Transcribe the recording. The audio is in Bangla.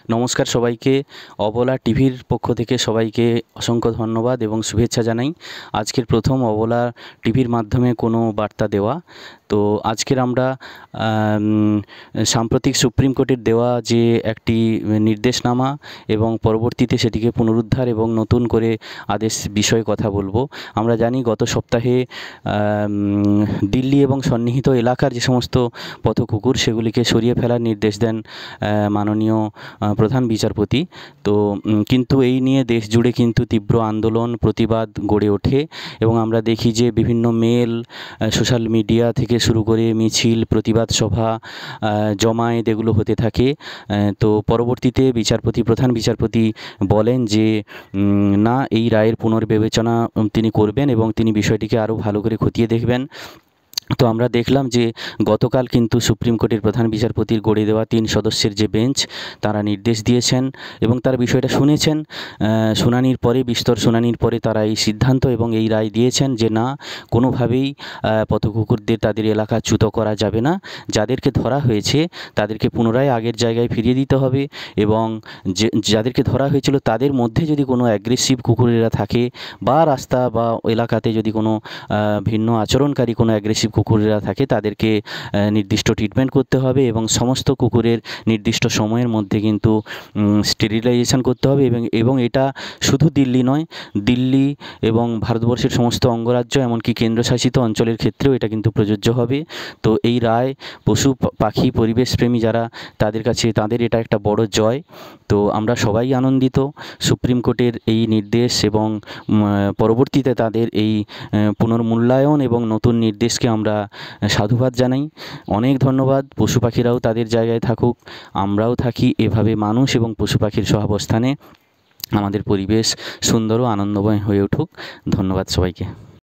নমস্কার সবাইকে। অবলা টিভির পক্ষ থেকে সবাইকে অসংখ্য ধন্যবাদ এবং শুভেচ্ছা জানাই। আজকের প্রথম অবলা টিভির মাধ্যমে কোনো বার্তা দেওয়া। তো আজকের আমরা সাম্প্রতিক সুপ্রিম কোর্টের দেওয়া যে একটি নির্দেশনামা এবং পরবর্তীতে সেটিকে পুনরুদ্ধার এবং নতুন করে আদেশ বিষয়ে কথা বলবো। আমরা জানি গত সপ্তাহে দিল্লি এবং সন্নিহিত এলাকার যে সমস্ত পথকুকুর সেগুলিকে সরিয়ে ফেলার নির্দেশ দেন মাননীয় প্রধান বিচারপতি। তো কিন্তু এই নিয়ে দেশ জুড়ে কিন্তু তীব্র আন্দোলন প্রতিবাদ গড়ে ওঠে এবং আমরা দেখি যে বিভিন্ন মেল, সোশ্যাল মিডিয়া থেকে শুরু করে মিছিল, প্রতিবাদ সভা, জমায়েত এগুলো হতে থাকে। তো পরবর্তীতে প্রধান বিচারপতি বলেন যে না, এই রায়ের পুনর্বিবেচনা তিনি করবেন এবং তিনি বিষয়টিকে আরও ভালো করে খতিয়ে দেখবেন। তো আমরা দেখলাম যে গতকাল কিন্তু সুপ্রিম কোর্টের প্রধান বিচারপতির গড়ে দেওয়া 3 সদস্যের যে বেঞ্চ, তারা নির্দেশ দিয়েছেন এবং তারা বিষয়টা শুনেছেন। শুনানির পরে, বিস্তর শুনানির পরে তারা এই সিদ্ধান্ত এবং এই রায় দিয়েছেন যে না, কোনোভাবেই পথকুকুরদের তাদের এলাকাচ্যুত করা যাবে না। যাদেরকে ধরা হয়েছে তাদেরকে পুনরায় আগের জায়গায় ফিরিয়ে দিতে হবে এবং যাদেরকে ধরা হয়েছিল তাদের মধ্যে যদি কোনো অ্যাগ্রেসিভ কুকুরেরা থাকে বা রাস্তা বা এলাকাতে যদি কোনো ভিন্ন আচরণকারী কোনো অ্যাগ্রেসিভ কুকুরেরা থাকে তাদেরকে নির্দিষ্ট ট্রিটমেন্ট করতে হবে এবং সমস্ত কুকুরের নির্দিষ্ট সময়ের মধ্যে কিন্তু স্টেরিলাইজেশন করতে হবে এবং এটা শুধু দিল্লি নয়, দিল্লি এবং ভারতবর্ষের সমস্ত অঙ্গরাজ্য এমনকি কেন্দ্রশাসিত অঞ্চলের ক্ষেত্রেও এটা কিন্তু প্রযোজ্য হবে। তো এই রায় পশু পাখি পরিবেশপ্রেমী যারা, তাদের কাছে তাদের এটা একটা বড় জয়। তো আমরা সবাই আনন্দিত সুপ্রিম কোর্টের এই নির্দেশ এবং পরবর্তীতে তাদের এই পুনর্মূল্যায়ন এবং নতুন নির্দেশকে আমরা সাধুবাদ জানাই। অনেক ধন্যবাদ। পশু পাখিরাও তাদের জায়গায় থাকুক, আমরাও থাকি, এভাবে মানুষ এবং পশু পাখির সহাবস্থানে আমাদের পরিবেশ সুন্দর ও আনন্দময় হয়ে উঠুক। ধন্যবাদ সবাইকে।